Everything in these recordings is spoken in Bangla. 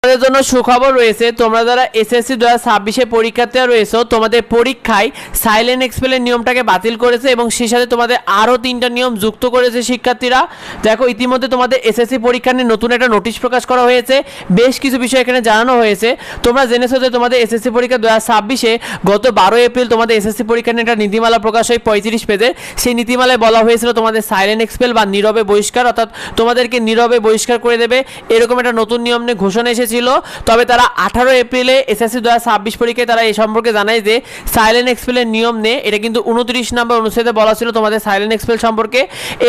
তোমাদের জন্য সুখবর রয়েছে। তোমরা যারা এসএসসি 2026 পরীক্ষার্থীরা রয়েছে, তোমাদের পরীক্ষায় সাইলেন্ট এক্সপেলের নিয়মটাকে বাতিল করেছে এবং সেই সাথে তোমাদের আরও 3টা নিয়ম যুক্ত করেছে শিক্ষার্থীরা। দেখো, ইতিমধ্যে তোমাদের এসএসসি পরীক্ষা নিয়ে নতুন একটা নোটিশ প্রকাশ করা হয়েছে, বেশ কিছু বিষয় এখানে জানানো হয়েছে। তোমরা জেনেছো যে তোমাদের এসএসসি পরীক্ষা 2026 গত 12 এপ্রিল তোমাদের এসএসসি পরীক্ষা নিয়ে একটা নীতিমালা প্রকাশ হয় 35 পেজের। সেই নীতিমালায় বলা হয়েছিল তোমাদের সাইলেন্ট এক্সপেল বা নীরবে বহিষ্কার, অর্থাৎ তোমাদেরকে নীরবে বহিষ্কার করে দেবে, এরকম একটা নতুন নিয়ম নিয়ে ঘোষণা এসেছিল। তবে তারা 18 এপ্রিলে এসএসসি 2026 পরীক্ষায় তারা এই সম্পর্কে জানায় যে সাইলেন্ট এক্সপেলের নিয়ম নেই, এটা কিন্তু 29 নম্বর অনুচ্ছেদে বলা ছিল তোমাদের সাইলেন্ট এক্সপেল সম্পর্কে,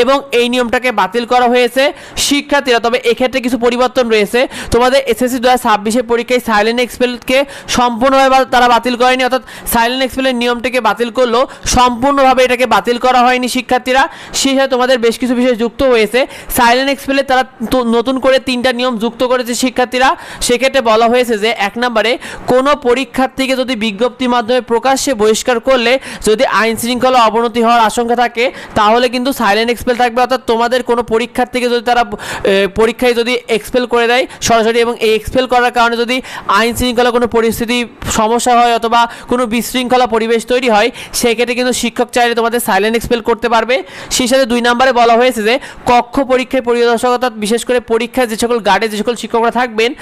এবং এই নিয়মটাকে বাতিল করা হয়েছে শিক্ষার্থীরা। তবে এক্ষেত্রে কিছু পরিবর্তন রয়েছে। তোমাদের এসএসসি 2026 পরীক্ষায় সাইলেন্ট এক্সপেলকে সম্পূর্ণভাবে তারা বাতিল করেনি, অর্থাৎ সাইলেন্ট এক্সপেলের নিয়মটাকে বাতিল করলো, সম্পূর্ণভাবে এটাকে বাতিল করা হয়নি শিক্ষার্থীরা। সেই সাথে তোমাদের বেশ কিছু বিষয় যুক্ত হয়েছে। সাইলেন্ট এক্সপেলে তারা নতুন করে 3টা নিয়ম যুক্ত করেছে শিক্ষার্থীরা। সেক্ষেত্রে বলা হয়েছে যে 1 নম্বরে কোনো পরীক্ষার্থীকে যদি বিজ্ঞপ্তির মাধ্যমে প্রকাশ্যে বহিষ্কার করলে যদি আইন শৃঙ্খলা অবনতি হওয়ার আশঙ্কা থাকে তাহলে কিন্তু সাইলেন্ট এক্সপেল থাকবে, অর্থাৎ তোমাদের কোনো পরীক্ষার্থীকে যদি তারা পরীক্ষায় যদি এক্সপেল করে দেয় সরাসরি, এবং এই এক্সপেল করার কারণে যদি আইন শৃঙ্খলা কোনো পরিস্থিতি সমস্যা হয় অথবা কোনো বিশৃঙ্খলা পরিবেশ তৈরি হয়, সেক্ষেত্রে কিন্তু শিক্ষক চাইলে তোমাদের সাইলেন্ট এক্সপেল করতে পারবে। সেই সাথে 2 নম্বরে বলা হয়েছে যে কক্ষ পরীক্ষায় পরিদর্শক, অর্থাৎ বিশেষ করে পরীক্ষায় যে সকল গার্ডে যে সকল শিক্ষকরা থাকবেন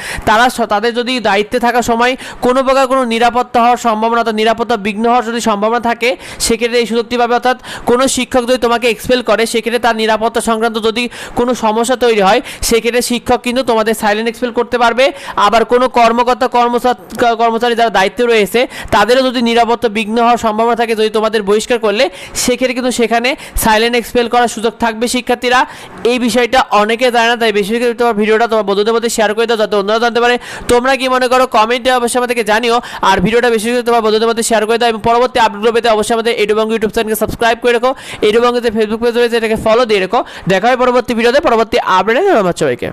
তাদের যদি দায়িত্বে থাকার সময় কোনো প্রকার কোনো নিরাপত্তা হওয়ার সম্ভাবনা, অর্থাৎ নিরাপত্তা বিঘ্ন হওয়ার যদি সম্ভাবনা থাকে, সেক্ষেত্রে এই সুযোগটি পাবে। অর্থাৎ কোনো শিক্ষক যদি তোমাকে এক্সপেল করে, সেক্ষেত্রে তার নিরাপত্তা সংক্রান্ত যদি কোনো সমস্যা তৈরি হয়, সেক্ষেত্রে শিক্ষক কিন্তু তোমাদের সাইলেন্ট এক্সপেল করতে পারবে। আবার কোনো কর্মকর্তা কর্মচারী যারা দায়িত্বে রয়েছে তাদেরও যদি নিরাপত্তা বিঘ্ন হওয়ার সম্ভাবনা থাকে, যদি তোমাদের বহিষ্কার করলে, সেক্ষেত্রে কিন্তু সেখানে সাইলেন্ট এক্সপেল করার সুযোগ থাকবে শিক্ষার্থীরা। এই বিষয়টা অনেকে জানে না, তাই বেশি করে তোমার ভিডিওটা তোমার বন্ধুদের মধ্যে শেয়ার করে দাও যাতে অন্যরা জানতে পারে। তোমরা কি মনে করো কমেন্টে অবশ্যই আমাদেরকে জানিও, আর ভিডিওটা বেশি করে তোমার বন্ধুদের মধ্যে শেয়ার করে দাও, এবং পরবর্তী আপডেটগুলো পেতে অবশ্যই আমাদের এডুবঙ্গ ইউটিউব চ্যানেলকে সাবস্ক্রাইব করে রাখো। এডুবঙ্গের যে ফেসবুক পেজ রয়েছে এটাকে ফলো দিয়ে রাখো। দেখা হয় পরবর্তী ভিডিওতে, পরবর্তী আপডেটে। ধন্যবাদ সবাইকে।